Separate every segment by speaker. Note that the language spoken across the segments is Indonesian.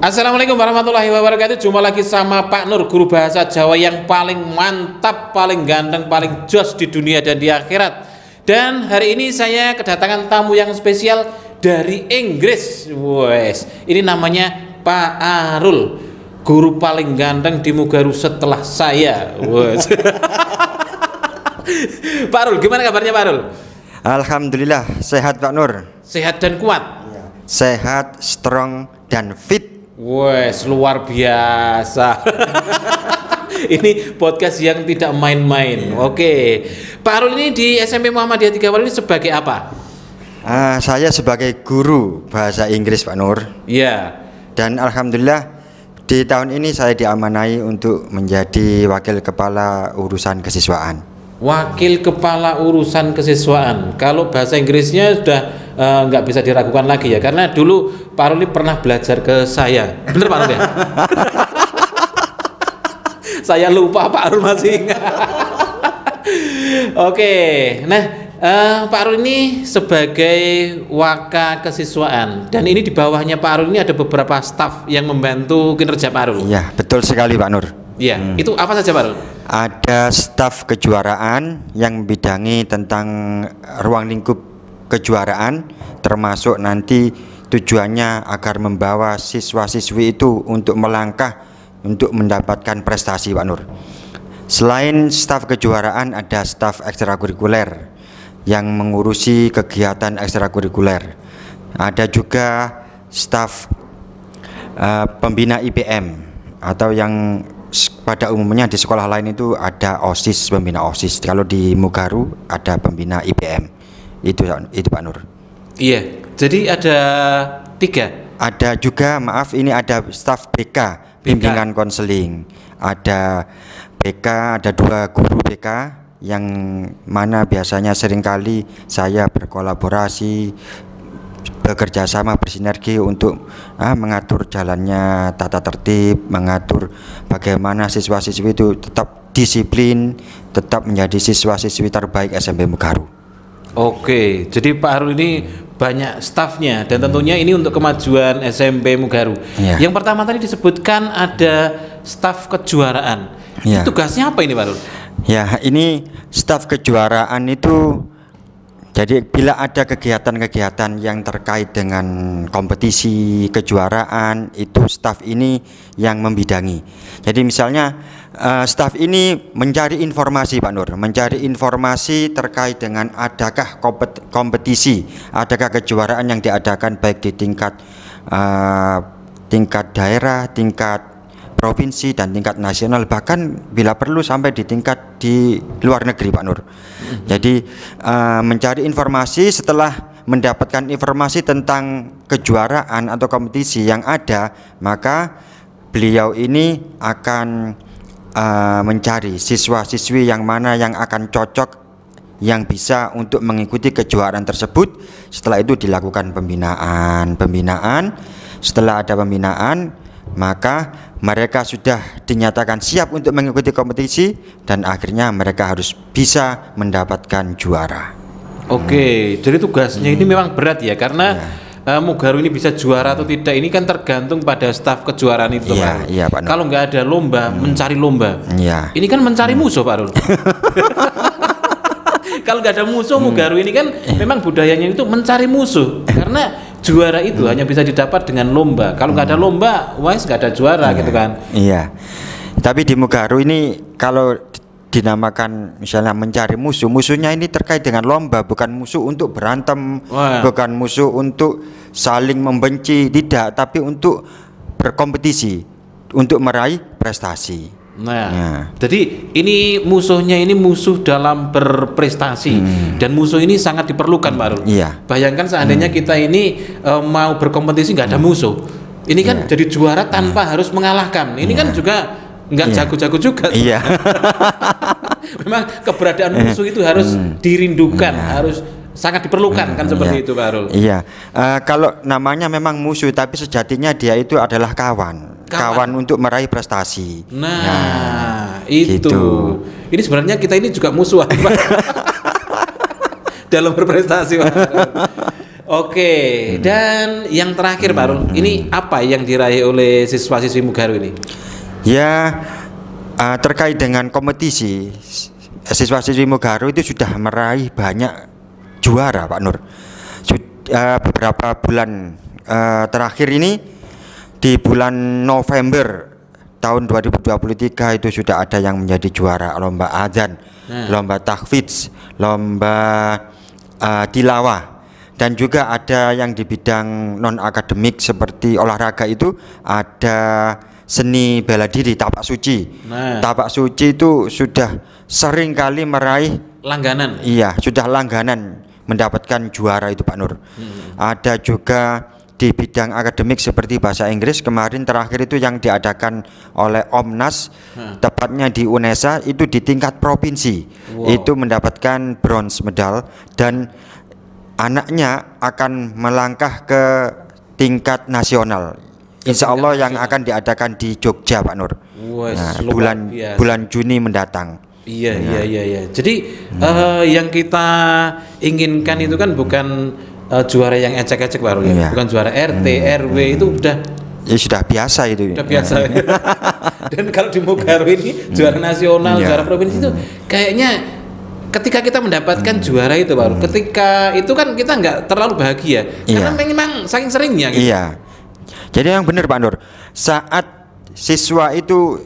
Speaker 1: Assalamualaikum warahmatullahi wabarakatuh. Jumpa lagi sama Pak Nur, guru bahasa Jawa yang paling mantap, paling ganteng, paling jos di dunia dan di akhirat. Dan hari ini saya kedatangan tamu yang spesial dari Inggris. Wes, ini namanya Pak Arul, guru paling ganteng di Mugaru setelah saya. Wes. Pak Arul, gimana kabarnya Pak Arul?
Speaker 2: Alhamdulillah, sehat Pak Nur.
Speaker 1: Sehat dan kuat.
Speaker 2: Sehat, strong, dan fit.
Speaker 1: Wes, luar biasa. Ini podcast yang tidak main-main. Oke, Pak Arul ini di SMP Muhammadiyah 3 Wali ini sebagai apa?
Speaker 2: Saya sebagai guru bahasa Inggris Pak Nur.
Speaker 1: Iya.
Speaker 2: Dan alhamdulillah di tahun ini saya diamanai untuk menjadi wakil kepala urusan kesiswaan.
Speaker 1: Wakil kepala urusan kesiswaan. Kalau bahasa Inggrisnya sudah nggak bisa diragukan lagi ya, karena dulu Pak Arul ini pernah belajar ke saya. Bener Pak Arul ya? Saya lupa, Pak Arul masih ingat. Oke, nah Pak Arul ini sebagai waka kesiswaan, dan ini di bawahnya Pak Arul ini ada beberapa staf yang membantu kinerja Pak Arul.
Speaker 2: Iya, betul sekali Pak Nur.
Speaker 1: Iya, itu apa saja Pak Arul?
Speaker 2: Ada staf kejuaraan yang membidangi tentang ruang lingkup kejuaraan, termasuk nanti tujuannya agar membawa siswa-siswi itu untuk melangkah untuk mendapatkan prestasi Pak Nur. Selain staf kejuaraan, ada staf ekstrakurikuler yang mengurusi kegiatan ekstrakurikuler. Ada juga staf pembina IPM, atau yang pada umumnya di sekolah lain itu ada OSIS, pembina OSIS. Kalau di Mugaru ada pembina IPM. Itu Pak Nur.
Speaker 1: Iya, jadi ada 3.
Speaker 2: Ada juga, maaf, ini ada staf BK, bimbingan konseling. Ada BK, ada 2 guru BK yang mana biasanya seringkali saya berkolaborasi, bekerja sama, bersinergi untuk mengatur jalannya tata tertib, mengatur bagaimana siswa-siswi itu tetap disiplin, tetap menjadi siswa-siswi terbaik SMP Mugaru.
Speaker 1: Oke, jadi Pak Arul ini banyak stafnya, dan tentunya ini untuk kemajuan SMP Mugaru.
Speaker 2: Ya.
Speaker 1: Yang pertama tadi disebutkan ada staf kejuaraan.
Speaker 2: Ya.
Speaker 1: Tugasnya apa ini Pak Arul?
Speaker 2: Ya, ini staf kejuaraan itu, jadi bila ada kegiatan-kegiatan yang terkait dengan kompetisi kejuaraan, itu staf ini yang membidangi. Jadi misalnya staf ini mencari informasi Pak Nur, mencari informasi terkait dengan adakah kompetisi, adakah kejuaraan yang diadakan baik di tingkat daerah, tingkat provinsi, dan tingkat nasional, bahkan bila perlu sampai di tingkat di luar negeri Pak Nur. Jadi mencari informasi, setelah mendapatkan informasi tentang kejuaraan atau kompetisi yang ada, maka beliau ini akan mencari siswa-siswi yang mana yang akan cocok, yang bisa untuk mengikuti kejuaraan tersebut. Setelah itu dilakukan pembinaan. Setelah ada pembinaan, maka mereka sudah dinyatakan siap untuk mengikuti kompetisi, dan akhirnya mereka harus bisa mendapatkan juara.
Speaker 1: Oke, jadi tugasnya ini memang berat ya, karena Mugaru ini bisa juara atau tidak ini kan tergantung pada staf kejuaraan itu Pak.
Speaker 2: Iya, Pak Nur.
Speaker 1: Kalau nggak ada lomba, mencari lomba.
Speaker 2: Iya.
Speaker 1: Ini kan mencari musuh Pak Arul. Kalau nggak ada musuh, Mugaru ini kan memang budayanya itu mencari musuh, karena juara itu hanya bisa didapat dengan lomba. Kalau nggak ada lomba, wes nggak ada juara gitu kan.
Speaker 2: Iya. Tapi di Mugaru ini kalau dinamakan misalnya mencari musuh, musuhnya ini terkait dengan lomba, bukan musuh untuk berantem, bukan musuh untuk saling membenci, tidak, tapi untuk berkompetisi, untuk meraih prestasi.
Speaker 1: Nah, jadi ini musuhnya ini musuh dalam berprestasi, dan musuh ini sangat diperlukan Pak Arul.
Speaker 2: Iya.
Speaker 1: Bayangkan seandainya kita ini mau berkompetisi nggak ada musuh, ini kan jadi juara tanpa harus mengalahkan. Ini kan juga nggak jago-jago juga.
Speaker 2: Iya.
Speaker 1: Memang keberadaan musuh itu harus dirindukan, harus sangat diperlukan kan, seperti itu Pak Arul.
Speaker 2: Iya. Kalau namanya memang musuh, tapi sejatinya dia itu adalah kawan untuk meraih prestasi.
Speaker 1: Nah, itu.
Speaker 2: Gitu.
Speaker 1: Ini sebenarnya kita ini juga musuhan Pak. Dalam berprestasi Pak. Oke, dan yang terakhir Pak Rul, ini apa yang diraih oleh siswa-siswi Mugaru ini?
Speaker 2: Ya, terkait dengan kompetisi, siswa-siswi Mugaru itu sudah meraih banyak juara, Pak Nur. Beberapa bulan terakhir ini, di bulan November tahun 2023 itu sudah ada yang menjadi juara lomba adzan, lomba tahfidz, lomba tilawah. Dan juga ada yang di bidang non akademik seperti olahraga itu ada seni bela diri, tapak suci. Tapak suci itu sudah sering kali meraih
Speaker 1: langganan.
Speaker 2: Iya, sudah langganan mendapatkan juara itu Pak Nur. Ada juga di bidang akademik seperti bahasa Inggris, kemarin terakhir itu yang diadakan oleh Omnas, tepatnya di UNESA itu di tingkat provinsi. Itu mendapatkan bronze medal, dan anaknya akan melangkah ke tingkat nasional. Insya Allah yang akan diadakan di Jogja, Pak Nur. Nah, bulan Juni mendatang.
Speaker 1: Iya. Jadi yang kita inginkan itu kan bukan juara yang ecek-ecek baru ya, bukan juara RT, RW itu udah.
Speaker 2: Ya sudah biasa itu.
Speaker 1: Udah biasa. Dan kalau di Mugaru ini juara nasional, juara provinsi itu kayaknya. Ketika kita mendapatkan juara itu baru, ketika itu kan kita nggak terlalu bahagia, karena memang saking seringnya. Gitu.
Speaker 2: Iya. Jadi yang benar Pak Nur, saat siswa itu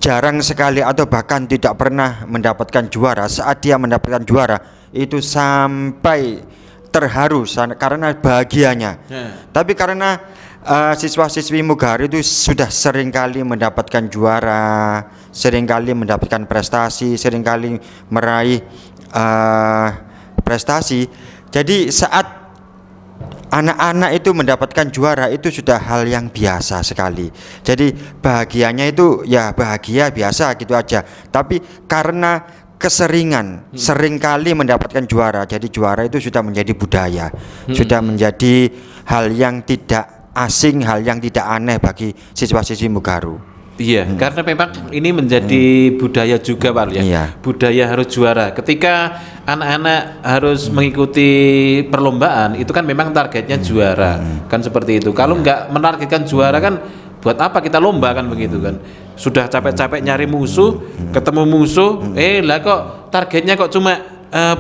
Speaker 2: jarang sekali atau bahkan tidak pernah mendapatkan juara, saat dia mendapatkan juara itu sampai terharu karena bahagianya. Tapi karena siswa-siswi Mugaru itu sudah seringkali mendapatkan juara, seringkali mendapatkan prestasi, seringkali meraih prestasi. Jadi saat anak-anak itu mendapatkan juara itu sudah hal yang biasa sekali. Jadi bahagianya itu ya bahagia biasa gitu aja. Tapi karena keseringan, seringkali mendapatkan juara, jadi juara itu sudah menjadi budaya, sudah menjadi hal yang tidak asing, hal yang tidak aneh bagi siswa-siswi Mugaru.
Speaker 1: Iya, karena memang ini menjadi budaya juga Pak ya.
Speaker 2: Iya.
Speaker 1: Budaya harus juara. Ketika anak-anak harus mengikuti perlombaan, itu kan memang targetnya juara, kan seperti itu. Kalau nggak menargetkan juara kan, buat apa kita lomba kan begitu kan? Sudah capek-capek nyari musuh, ketemu musuh, lah kok targetnya kok cuma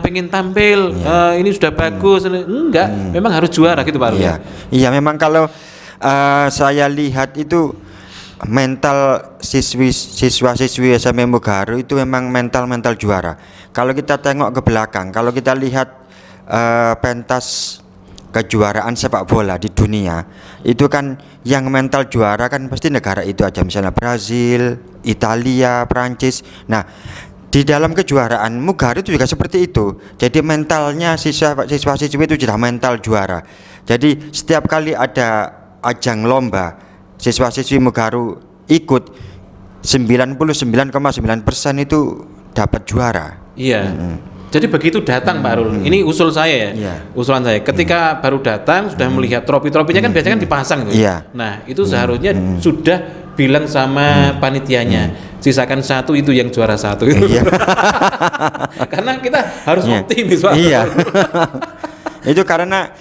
Speaker 1: pengen tampil, ini sudah bagus, enggak, memang harus juara gitu Pak.
Speaker 2: Iya, memang kalau saya lihat itu mental siswa-siswi SMA Mugaru itu memang mental juara. Kalau kita tengok ke belakang, kalau kita lihat pentas kejuaraan sepak bola di dunia, itu kan yang mental juara kan pasti negara itu aja, misalnya Brazil, Italia, Prancis. Nah, di dalam kejuaraan Mugaru itu juga seperti itu. Jadi mentalnya siswa-siswi itu sudah mental juara. Jadi setiap kali ada ajang lomba, siswa-siswi Mugaru ikut 99,9% itu dapat juara.
Speaker 1: Iya. Jadi begitu datang Pak Rul, ini usul saya ya, usulan saya. Ketika baru datang sudah melihat trofi-trofinya kan biasanya kan dipasang gitu. Nah itu seharusnya sudah bilang sama panitianya, sisakan satu itu yang juara satu itu. Karena kita harus optimis Pak.
Speaker 2: Iya. Itu karena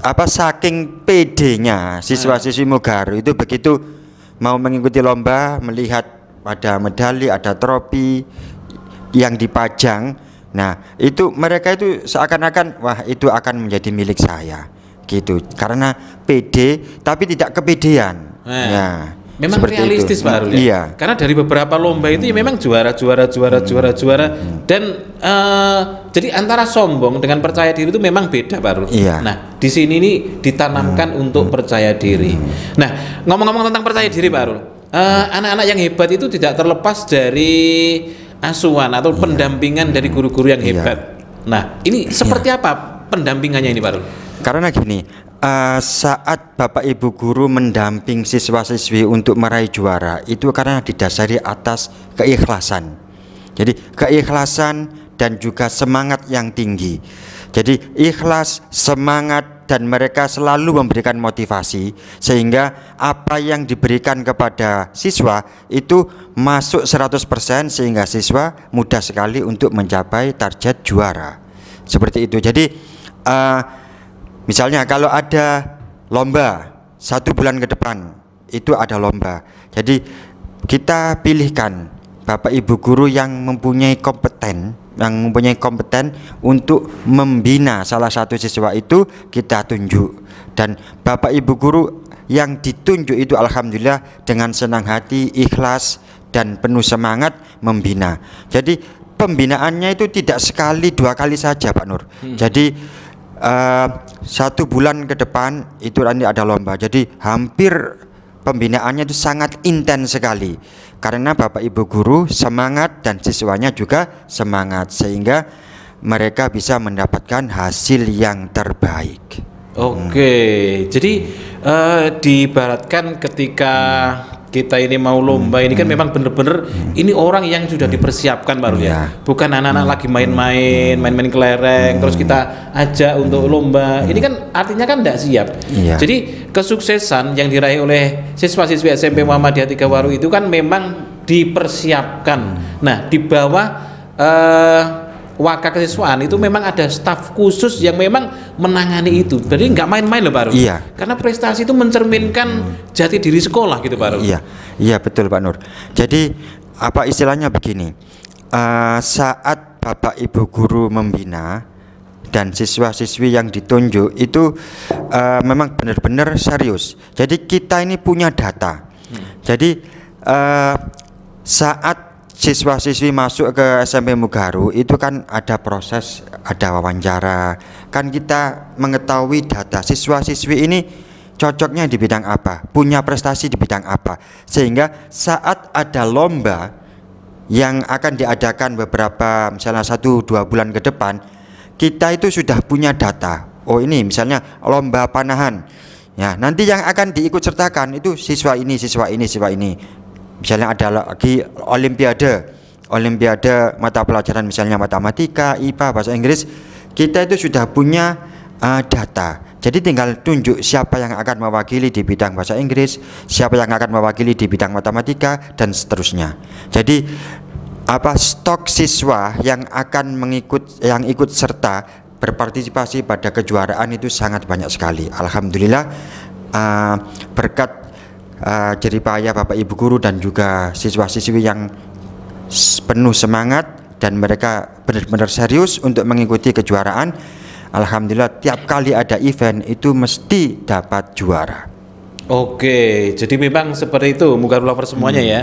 Speaker 2: saking PD-nya siswa-siswi Mugaru itu begitu mau mengikuti lomba, melihat ada medali, ada trofi yang dipajang. Nah, itu mereka itu seakan-akan wah itu akan menjadi milik saya gitu. Karena PD tapi tidak kepedean.
Speaker 1: Memang realistis Pak Rul.
Speaker 2: Iya.
Speaker 1: Karena dari beberapa lomba itu ya memang juara dan jadi antara sombong dengan percaya diri itu memang beda Pak Rul. Nah, di sini ini ditanamkan untuk percaya diri. Nah, ngomong-ngomong tentang percaya diri Pak Rul, anak-anak yang hebat itu tidak terlepas dari asuhan atau pendampingan dari guru-guru yang hebat. Nah, ini seperti apa pendampingannya ini Pak Rul?
Speaker 2: Karena gini, saat Bapak Ibu guru mendamping siswa-siswi untuk meraih juara itu karena didasari atas keikhlasan. Jadi keikhlasan dan juga semangat yang tinggi. Jadi ikhlas, semangat, dan mereka selalu memberikan motivasi sehingga apa yang diberikan kepada siswa itu masuk 100% sehingga siswa mudah sekali untuk mencapai target juara. Seperti itu. Jadi Misalnya kalau ada lomba 1 bulan ke depan itu ada lomba. Jadi kita pilihkan Bapak Ibu guru yang mempunyai kompeten untuk membina salah satu siswa itu kita tunjuk, dan Bapak Ibu guru yang ditunjuk itu alhamdulillah dengan senang hati, ikhlas dan penuh semangat membina. Jadi pembinaannya itu tidak sekali 2 kali saja Pak Nur. Jadi 1 bulan ke depan itu nanti ada lomba. Jadi hampir pembinaannya itu sangat intens sekali, karena Bapak Ibu guru semangat dan siswanya juga semangat, sehingga mereka bisa mendapatkan hasil yang terbaik.
Speaker 1: Oke, jadi diibaratkan ketika kita ini mau lomba ini kan memang bener-bener ini orang yang sudah dipersiapkan baru ya, bukan anak-anak lagi main-main kelereng terus kita ajak untuk lomba. Ini kan artinya kan tidak siap. Jadi kesuksesan yang diraih oleh siswa-siswi SMP Muhammadiyah 3 Waru itu kan memang dipersiapkan. Nah, di bawah Waka Kesiswaan itu memang ada staf khusus yang memang menangani itu. Jadi nggak main-main loh Pak Ru. Karena prestasi itu mencerminkan jati diri sekolah gitu Pak Ru.
Speaker 2: Iya betul Pak Nur. Jadi apa istilahnya begini, saat Bapak Ibu guru membina dan siswa-siswi yang ditunjuk itu memang benar-benar serius. Jadi kita ini punya data. Jadi saat siswa-siswi masuk ke SMP Mugaru itu kan ada proses, ada wawancara, kan kita mengetahui data siswa-siswi ini cocoknya di bidang apa, punya prestasi di bidang apa, sehingga saat ada lomba yang akan diadakan beberapa misalnya 1-2 bulan ke depan, kita itu sudah punya data. Oh ini misalnya lomba panahan ya, nanti yang akan diikut sertakan itu siswa ini, siswa ini, siswa ini. Misalnya ada lagi olimpiade mata pelajaran, misalnya matematika, IPA, bahasa Inggris, kita itu sudah punya data. Jadi tinggal tunjuk siapa yang akan mewakili di bidang bahasa Inggris, siapa yang akan mewakili di bidang matematika, dan seterusnya. Jadi stok siswa yang akan ikut serta berpartisipasi pada kejuaraan itu sangat banyak sekali. Alhamdulillah berkat jeripaya Bapak Ibu guru dan juga siswa-siswi yang penuh semangat dan mereka benar-benar serius untuk mengikuti kejuaraan. Alhamdulillah tiap kali ada event itu mesti dapat juara.
Speaker 1: Oke, jadi memang seperti itu Mugaru lover semuanya ya.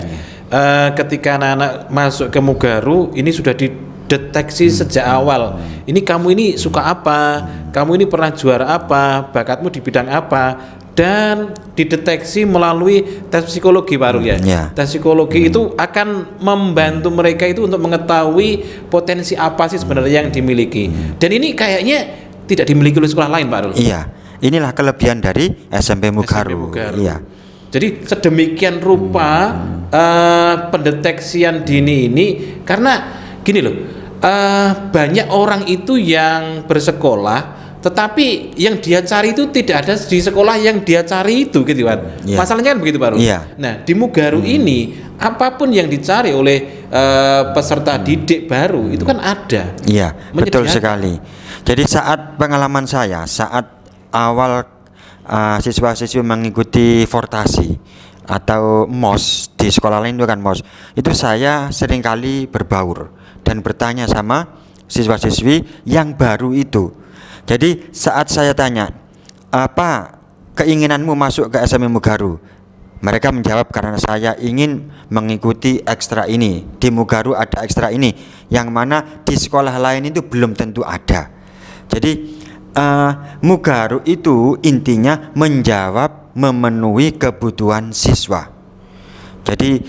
Speaker 1: Ketika anak-anak masuk ke Mugaru ini sudah dideteksi sejak awal. Ini kamu ini suka apa? Kamu ini pernah juara apa? Bakatmu di bidang apa? Dan dideteksi melalui tes psikologi baru ya. Tes psikologi itu akan membantu mereka itu untuk mengetahui potensi apa sih sebenarnya yang dimiliki. Dan ini kayaknya tidak dimiliki oleh sekolah lain Pak Rul.
Speaker 2: Iya, inilah kelebihan dari SMP Mugaru. Iya.
Speaker 1: Jadi sedemikian rupa pendeteksian dini ini, karena gini loh, banyak orang itu yang bersekolah tetapi yang dia cari itu tidak ada di sekolah yang dia cari itu gitu kan. Masalahnya kan begitu Pak Ru. Nah di Mugaru ini apapun yang dicari oleh peserta didik baru itu kan ada.
Speaker 2: Iya betul sekali. Jadi saat pengalaman saya saat awal siswa-siswi mengikuti fortasi atau MOS di sekolah lain itu kan MOS, itu saya seringkali berbaur dan bertanya sama siswa-siswi yang baru itu. Jadi saat saya tanya, apa keinginanmu masuk ke SMP Mugaru? Mereka menjawab, karena saya ingin mengikuti ekstra ini. Di Mugaru ada ekstra ini, yang mana di sekolah lain itu belum tentu ada. Jadi Mugaru itu intinya menjawab, memenuhi kebutuhan siswa. Jadi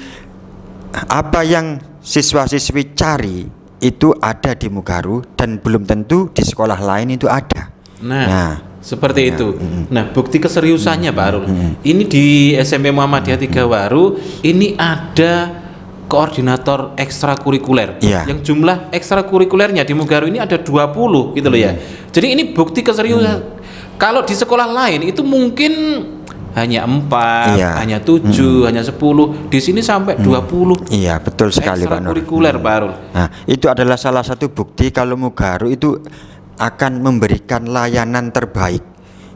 Speaker 2: apa yang siswa-siswi cari itu ada di Mugaru dan belum tentu di sekolah lain itu ada.
Speaker 1: Nah seperti itu. Nah bukti keseriusannya Pak Arul, ini di SMP Muhammadiyah 3 Waru ini ada koordinator ekstrakurikuler yang jumlah ekstrakurikulernya di Mugaru ini ada 20 gitu loh ya. Jadi ini bukti keseriusan. Kalau di sekolah lain itu mungkin hanya 4, hanya 7, hanya 10. Di sini sampai 20.
Speaker 2: Iya, betul sekali Pak Nur.
Speaker 1: Ekstrakurikuler Pak Arul.
Speaker 2: Nah, itu adalah salah satu bukti kalau Mugaru itu akan memberikan layanan terbaik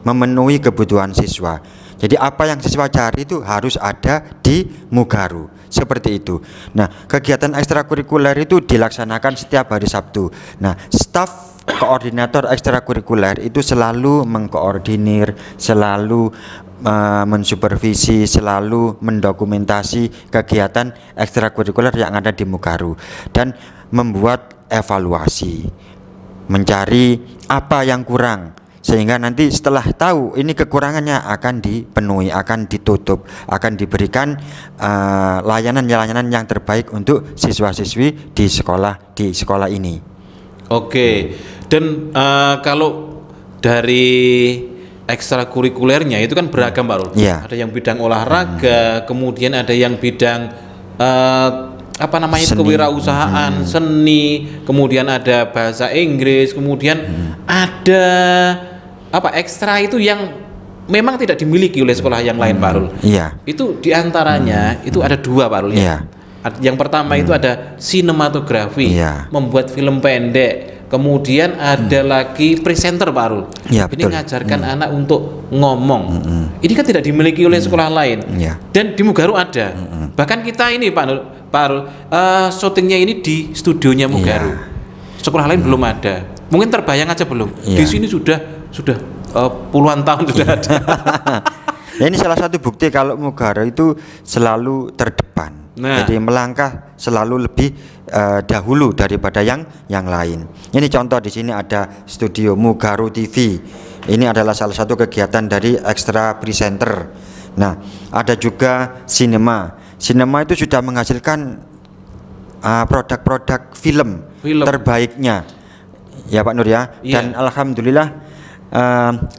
Speaker 2: memenuhi kebutuhan siswa. Jadi apa yang siswa cari itu harus ada di Mugaru, seperti itu. Nah, kegiatan ekstrakurikuler itu dilaksanakan setiap hari Sabtu. Nah, staf koordinator ekstrakurikuler itu selalu mengkoordinir, selalu mensupervisi, selalu mendokumentasi kegiatan ekstrakurikuler yang ada di Mugaru dan membuat evaluasi, mencari apa yang kurang, sehingga nanti setelah tahu ini kekurangannya akan dipenuhi, akan ditutup, akan diberikan layanan-layanan yang terbaik untuk siswa-siswi di sekolah ini.
Speaker 1: Oke, dan kalau dari ekstrakurikulernya itu kan beragam Pak Rul.
Speaker 2: Yeah.
Speaker 1: Ada yang bidang olahraga, kemudian ada yang bidang kewirausahaan, seni, kemudian ada bahasa Inggris, kemudian ada ekstra itu yang memang tidak dimiliki oleh sekolah yang lain Pak Rul.
Speaker 2: Iya.
Speaker 1: Itu diantaranya itu ada 2 Pak Rul ya.
Speaker 2: Iya.
Speaker 1: Yang pertama itu ada sinematografi, membuat film pendek. Kemudian ada lagi presenter Pak Rul.
Speaker 2: Ya,
Speaker 1: ini
Speaker 2: betul.
Speaker 1: ngajarkan anak untuk ngomong. Ini kan tidak dimiliki oleh sekolah lain.
Speaker 2: Ya.
Speaker 1: Dan di Mugaru ada. Bahkan kita ini Pak Rul, syutingnya ini di studionya Mugaru. Sekolah lain belum ada. Mungkin terbayang aja belum. Di sini sudah puluhan tahun sudah ada.
Speaker 2: Ya, ini salah satu bukti kalau Mugaru itu selalu terdepan. Jadi melangkah selalu lebih dahulu daripada yang lain. Ini contoh, di sini ada studio Mugaru TV. Ini adalah salah satu kegiatan dari ekstra presenter. Nah, ada juga sinema. Sinema itu sudah menghasilkan produk-produk film terbaiknya. Ya Pak Nur ya. Dan alhamdulillah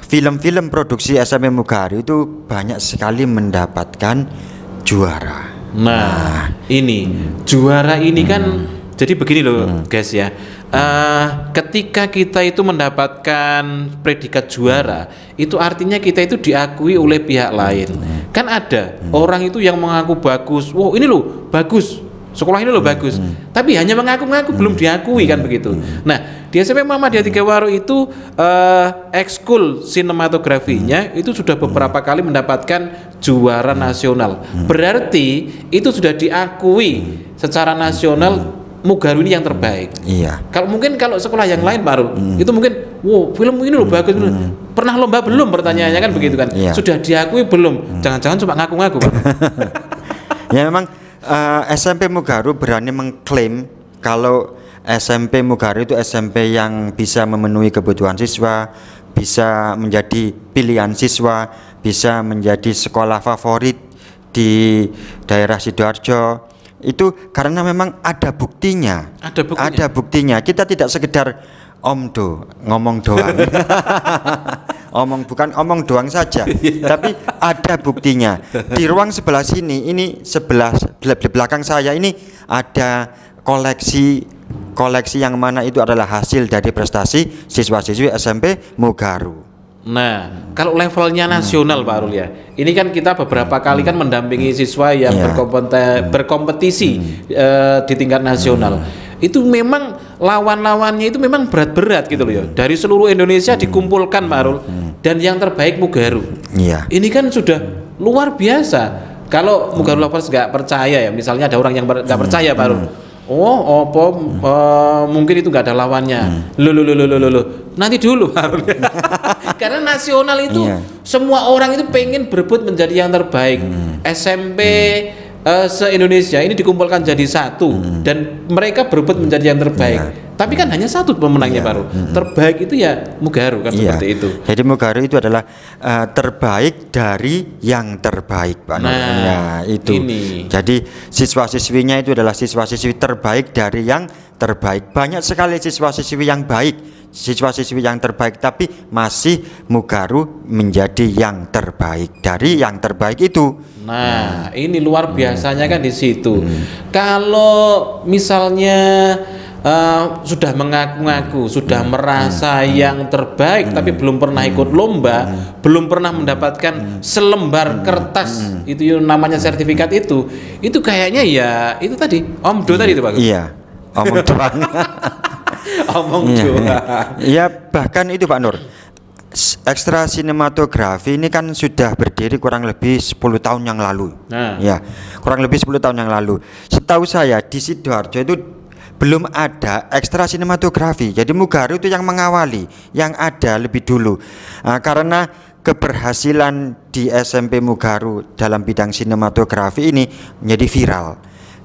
Speaker 2: film-film produksi SMP Mugaru itu banyak sekali mendapatkan juara.
Speaker 1: Nah, ini juara ini kan jadi begini loh guys ya. Ketika kita itu mendapatkan predikat juara, itu artinya kita itu diakui oleh pihak lain. Kan ada orang itu yang mengaku bagus, wow ini loh bagus, sekolah ini loh bagus, tapi hanya mengaku-ngaku, belum diakui kan begitu. Nah, di SMP Muhammadiyah Tigawaru itu ekskul sinematografinya itu sudah beberapa kali mendapatkan juara nasional. Berarti itu sudah diakui secara nasional Mugaru ini yang terbaik.
Speaker 2: Iya.
Speaker 1: Kalau sekolah yang lain Pak Rul, itu mungkin, wow film ini loh bagus. Pernah lomba belum? Pertanyaannya kan begitu kan.
Speaker 2: Iya.
Speaker 1: Sudah diakui belum? Jangan-jangan cuma ngaku-ngaku Pak.
Speaker 2: Ya memang SMP Mugaru berani mengklaim kalau SMP Mugaru itu SMP yang bisa memenuhi kebutuhan siswa, bisa menjadi pilihan siswa, bisa menjadi sekolah favorit di daerah Sidoarjo. Itu karena memang ada buktinya. Ada buktinya. Kita tidak sekedar ngomong doang. Bukan omong doang saja, tapi ada buktinya. Di ruang sebelah sini, ini di belakang saya ini ada koleksi yang mana itu adalah hasil dari prestasi siswa-siswi SMP Mugaru.
Speaker 1: Nah, kalau levelnya nasional Pak Rul ya, ini kan kita beberapa kali kan mendampingi siswa yang berkompetisi di tingkat nasional. Itu memang lawan-lawannya itu memang berat-berat gitu loh ya. Dari seluruh Indonesia dikumpulkan Pak Rul, dan yang terbaik Mugaru. Ini kan sudah luar biasa. Kalau Mugaru Lovers nggak percaya ya, misalnya ada orang yang nggak percaya Pak Rul. Mungkin itu nggak ada lawannya. Loh. Nanti dulu Pak Rul. Karena nasional itu semua orang itu pengen berebut menjadi yang terbaik. SMP se-Indonesia ini dikumpulkan jadi satu dan mereka berebut menjadi yang terbaik. Tapi kan hanya satu pemenangnya Pak Rul. Terbaik itu ya Mugaru kan seperti itu.
Speaker 2: Jadi Mugaru itu adalah terbaik dari yang terbaik Pak Nur. Nah, itu. Jadi siswa-siswinya itu adalah siswa-siswi terbaik dari yang terbaik. Banyak sekali siswa-siswi yang baik, siswa-siswi yang terbaik, tapi masih Mugaru menjadi yang terbaik dari yang terbaik itu.
Speaker 1: Nah, ini luar biasanya kan di situ. Kalau misalnya sudah mengaku-ngaku, sudah merasa yang terbaik, tapi belum pernah ikut lomba, belum pernah mendapatkan selembar kertas, itu namanya sertifikat itu kayaknya ya itu tadi omdo tadi itu Pak.
Speaker 2: Iya, omong doang.
Speaker 1: Omong doang.
Speaker 2: Iya, bahkan itu Pak Nur, Ekstra sinematografi ini kan sudah berdiri kurang lebih 10 tahun yang lalu. Ya, kurang lebih 10 tahun yang lalu. Setahu saya di Sidoarjo itu belum ada ekstra sinematografi. Jadi Mugaru itu yang mengawali, yang ada lebih dulu. Karena keberhasilan di SMP Mugaru dalam bidang sinematografi ini menjadi viral.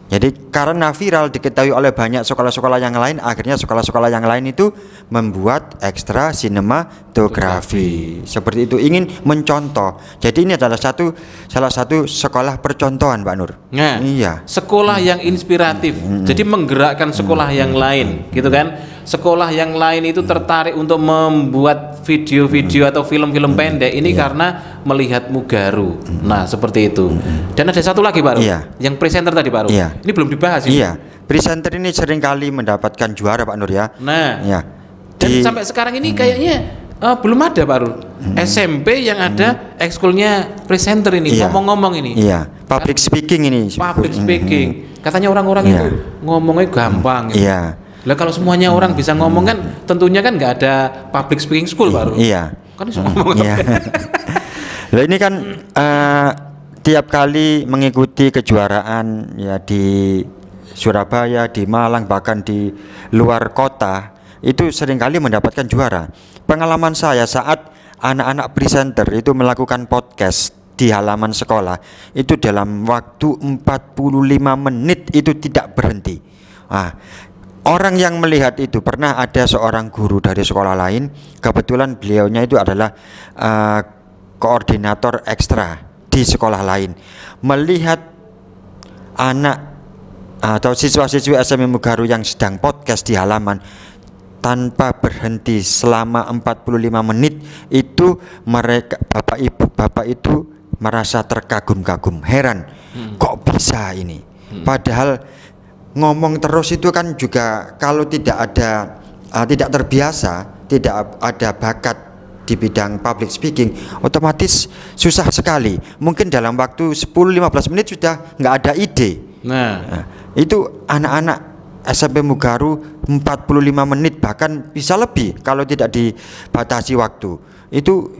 Speaker 2: Jadi karena viral diketahui oleh banyak sekolah-sekolah yang lain, akhirnya sekolah-sekolah yang lain itu membuat ekstra sinematografi. Seperti itu, ingin mencontoh. Jadi ini adalah salah satu sekolah percontohan, Pak Nur.
Speaker 1: Nah,
Speaker 2: iya.
Speaker 1: Sekolah yang inspiratif. Jadi menggerakkan sekolah yang lain, gitu kan? Sekolah yang lain itu tertarik untuk membuat video-video atau film-film pendek ini karena melihat Mugaru. Nah, seperti itu. Dan ada satu lagi, Pak Ru, yang presenter tadi, Pak Ru. Ini belum dibahas ini.
Speaker 2: Iya, presenter ini seringkali mendapatkan juara, Pak Nur ya.
Speaker 1: Nah, dan sampai sekarang ini kayaknya belum ada, Pak Ru. SMP yang ada ekskulnya presenter ini, ngomong-ngomong ini.
Speaker 2: Iya, public speaking ini.
Speaker 1: Public speaking. Katanya orang-orang itu ngomongnya gampang. Gitu.
Speaker 2: Iya.
Speaker 1: Lah kalau semuanya orang bisa ngomong kan, tentunya kan nggak ada public speaking school, Pak Ru.
Speaker 2: Iya.
Speaker 1: Kan bisa ngomong.
Speaker 2: Iya. Lah ini kan tiap kali mengikuti kejuaraan ya di Surabaya, di Malang, bahkan di luar kota itu seringkali mendapatkan juara. Pengalaman saya saat anak-anak presenter itu melakukan podcast di halaman sekolah itu dalam waktu 45 menit itu tidak berhenti. Orang yang melihat itu pernah ada seorang guru dari sekolah lain, kebetulan beliaunya itu adalah koordinator ekstra di sekolah lain, melihat anak atau siswa-siswi SMA Mugaru yang sedang podcast di halaman tanpa berhenti selama 45 menit itu mereka bapak itu merasa terkagum-kagum, heran kok bisa ini, padahal ngomong terus itu kan juga kalau tidak terbiasa, tidak ada bakat di bidang public speaking, otomatis susah sekali. Mungkin dalam waktu 10-15 menit sudah nggak ada ide. Nah, itu anak-anak SMP Mugaru 45 menit bahkan bisa lebih kalau tidak dibatasi waktu. Itu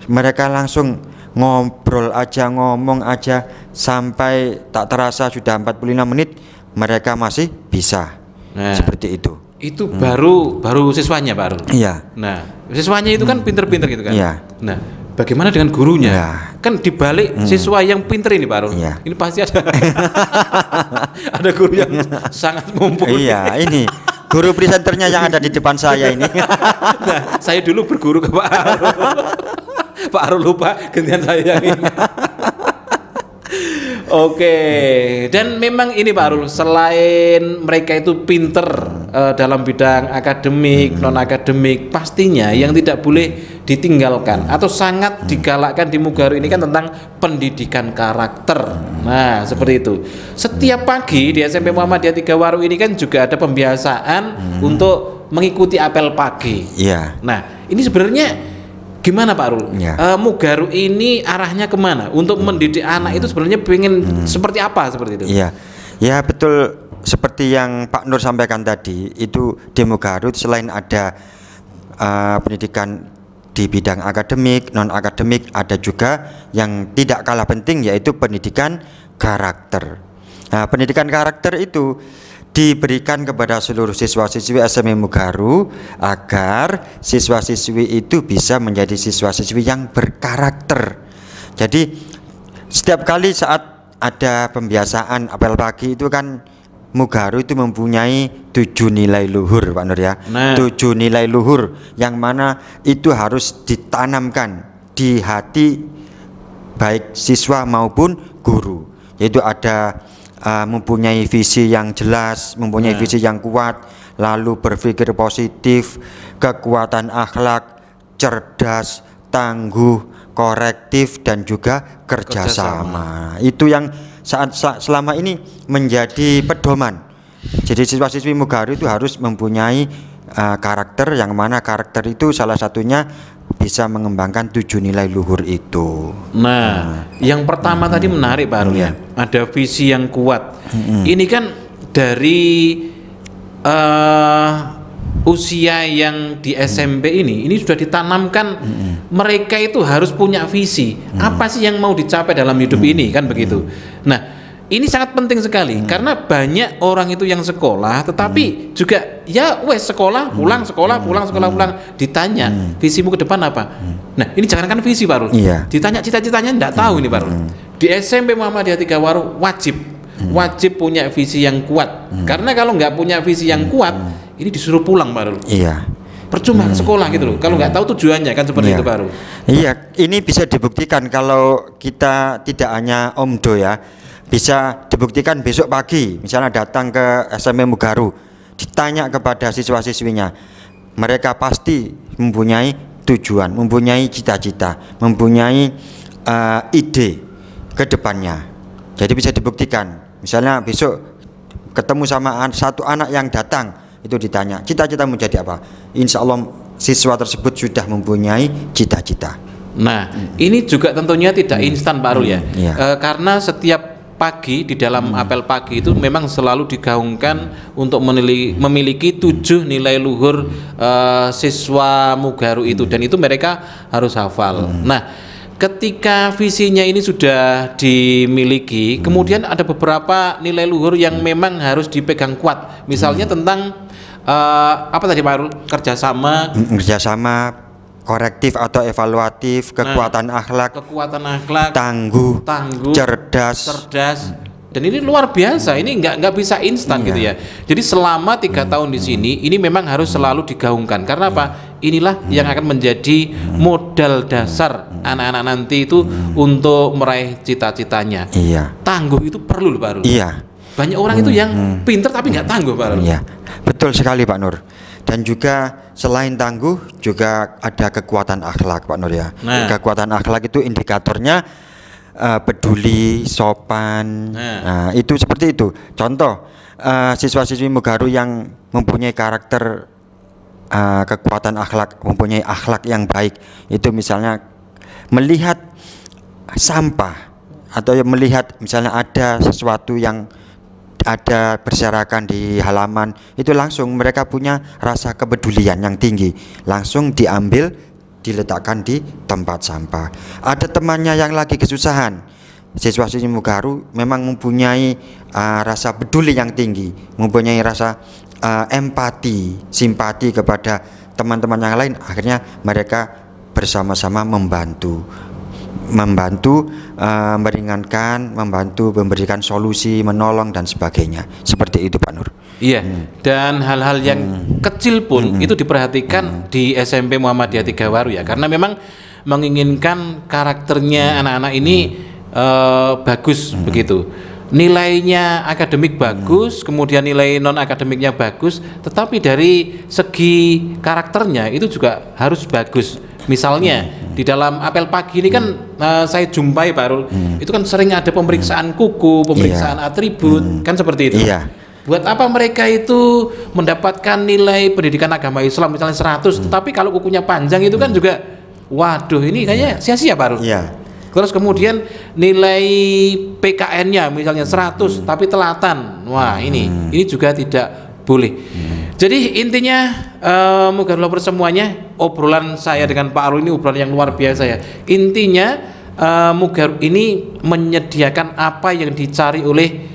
Speaker 2: mereka langsung ngobrol aja, ngomong aja sampai tak terasa sudah 45 menit mereka masih bisa. Seperti itu.
Speaker 1: Itu baru siswanya, Pak Arul.
Speaker 2: Iya.
Speaker 1: Nah, siswanya itu kan pinter-pinter gitu kan.
Speaker 2: Iya.
Speaker 1: Nah, bagaimana dengan gurunya?
Speaker 2: Iya.
Speaker 1: Kan dibalik siswa yang pinter ini, Pak Arul.
Speaker 2: Iya.
Speaker 1: Ini pasti ada ada guru yang sangat mumpuni.
Speaker 2: Iya, ini guru presenternya yang ada di depan saya ini.
Speaker 1: Nah, saya dulu berguru ke Pak Arul. Pak Arul lupa, gantian saya yang ini. Oke, dan memang ini Pak Arul, selain mereka itu pinter dalam bidang akademik, non akademik, pastinya yang tidak boleh ditinggalkan atau sangat digalakkan di Mugaru ini kan tentang pendidikan karakter. Nah, seperti itu. Setiap pagi di SMP Muhammadiyah 3 Waru ini kan juga ada pembiasaan untuk mengikuti apel pagi.
Speaker 2: Iya.
Speaker 1: Nah, ini sebenarnya gimana Pak Rul? Mugaru ini arahnya kemana? Untuk mendidik anak itu sebenarnya pengen seperti apa seperti itu?
Speaker 2: Iya, ya betul seperti yang Pak Nur sampaikan tadi. Itu di Mugaru selain ada pendidikan di bidang akademik, non akademik, ada juga yang tidak kalah penting yaitu pendidikan karakter. Nah, pendidikan karakter itu diberikan kepada seluruh siswa-siswi SMA Mugaru agar siswa-siswi itu bisa menjadi siswa-siswi yang berkarakter. Jadi setiap kali saat ada pembiasaan apel pagi itu kan Mugaru itu mempunyai 7 nilai luhur, Pak Nur ya. 7 nilai luhur yang mana itu harus ditanamkan di hati baik siswa maupun guru. Yaitu ada mempunyai visi yang jelas, mempunyai visi yang kuat, lalu berpikir positif, kekuatan akhlak, cerdas, tangguh, korektif, dan juga kerjasama. Itu yang selama ini menjadi pedoman. Jadi siswa-siswi Mugaru itu harus mempunyai karakter, yang mana karakter itu salah satunya bisa mengembangkan 7 nilai luhur itu.
Speaker 1: Nah, yang pertama tadi menarik Pak Arul ya. Ada visi yang kuat. Ini kan dari usia yang di SMP ini sudah ditanamkan mereka itu harus punya visi. Apa sih yang mau dicapai dalam hidup ini, kan begitu. Nah, ini sangat penting sekali karena banyak orang itu yang sekolah tetapi juga ya sekolah pulang ditanya visimu ke depan apa. Nah, ini jangankan visi, Pak Rul. Ditanya cita-citanya enggak tahu ini, Pak Rul. Di SMP Muhammadiyah Tiga Waru wajib punya visi yang kuat. Karena kalau nggak punya visi yang kuat, ini disuruh pulang, Pak Rul. Percuma sekolah gitu loh. Kalau nggak tahu tujuannya, kan seperti itu, Pak Rul.
Speaker 2: Ini bisa dibuktikan kalau kita tidak hanya omdo ya. Bisa dibuktikan besok pagi, misalnya datang ke SMP Mugaru, ditanya kepada siswa-siswinya, mereka pasti mempunyai tujuan, mempunyai cita-cita, mempunyai ide ke depannya. Jadi bisa dibuktikan. Misalnya besok ketemu sama satu anak yang datang, itu ditanya, cita-cita menjadi apa? Insya Allah siswa tersebut sudah mempunyai cita-cita.
Speaker 1: Nah, ini juga tentunya tidak instan, Pak Rul ya. Karena setiap pagi di dalam apel pagi itu memang selalu digaungkan untuk memiliki 7 nilai luhur siswa Mugaru itu, dan itu mereka harus hafal. Nah, ketika visinya ini sudah dimiliki, kemudian ada beberapa nilai luhur yang memang harus dipegang kuat. Misalnya tentang apa tadi, Pak Rul? Kerjasama, korektif atau evaluatif, kekuatan akhlak, tangguh, cerdas. Dan ini luar biasa. Ini nggak bisa instan gitu ya. Jadi selama 3 tahun di sini, ini memang harus selalu digaungkan. Karena apa? Inilah yang akan menjadi modal dasar anak-anak nanti itu untuk meraih cita-citanya. Tangguh itu perlu, Pak Rul. Banyak orang itu yang pinter tapi nggak tangguh, Pak Rul.
Speaker 2: Betul sekali, Pak Nur. Dan juga selain tangguh juga ada kekuatan akhlak, Pak Nur ya. Kekuatan akhlak itu indikatornya peduli, sopan. Itu seperti itu. Contoh siswa-siswi Mugaru yang mempunyai karakter kekuatan akhlak, mempunyai akhlak yang baik, itu misalnya melihat sampah atau melihat misalnya ada sesuatu yang ada berserakan di halaman, itu langsung mereka punya rasa kepedulian yang tinggi, langsung diambil, diletakkan di tempat sampah. Ada temannya yang lagi kesusahan, siswa-siswi Mugaru memang mempunyai rasa peduli yang tinggi, mempunyai rasa empati, simpati kepada teman-teman yang lain. Akhirnya mereka bersama-sama membantu, meringankan, membantu, memberikan solusi, menolong dan sebagainya. Seperti itu, Pak Nur.
Speaker 1: Dan hal-hal yang kecil pun itu diperhatikan di SMP Muhammadiyah Tiga Waru ya, karena memang menginginkan karakternya anak-anak ini bagus begitu. Nilainya akademik bagus, kemudian nilai non akademiknya bagus, tetapi dari segi karakternya itu juga harus bagus. Misalnya di dalam apel pagi ini kan saya jumpai, Pak Rul, itu kan sering ada pemeriksaan kuku, pemeriksaan atribut, kan seperti itu. Buat apa mereka itu mendapatkan nilai pendidikan agama Islam misalnya 100, tetapi kalau kukunya panjang itu kan juga, waduh, ini kayaknya sia-sia, Pak Rul. Terus kemudian nilai PKN-nya misalnya 100 tapi telatan. Wah, ini juga tidak boleh. Jadi intinya Mugaru Lovers semuanya, obrolan saya dengan Pak Arul ini obrolan yang luar biasa ya. Intinya Mugaru ini menyediakan apa yang dicari oleh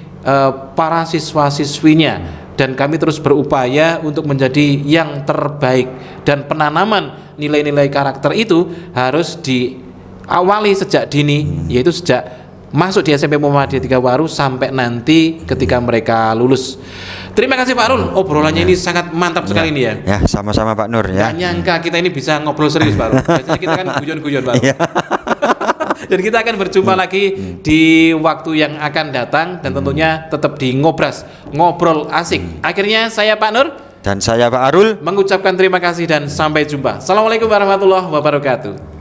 Speaker 1: para siswa-siswinya, dan kami terus berupaya untuk menjadi yang terbaik, dan penanaman nilai-nilai karakter itu harus diawali sejak dini, yaitu sejak masuk di SMP Muhammadiyah Tiga Waru sampai nanti ketika mereka lulus. Terima kasih Pak Rul, obrolannya ini sangat mantap sekali ini ya.
Speaker 2: Ya, sama-sama Pak Nur ya.
Speaker 1: Gak nyangka kita ini bisa ngobrol serius, Pak Rul. Biasanya kita kan guyon-guyon, Pak Rul. Dan kita akan berjumpa lagi di waktu yang akan datang, dan tentunya tetap di Ngobras, ngobrol asik. Akhirnya saya Pak Nur
Speaker 2: dan saya Pak Arul
Speaker 1: mengucapkan terima kasih dan sampai jumpa. Assalamualaikum warahmatullahi wabarakatuh.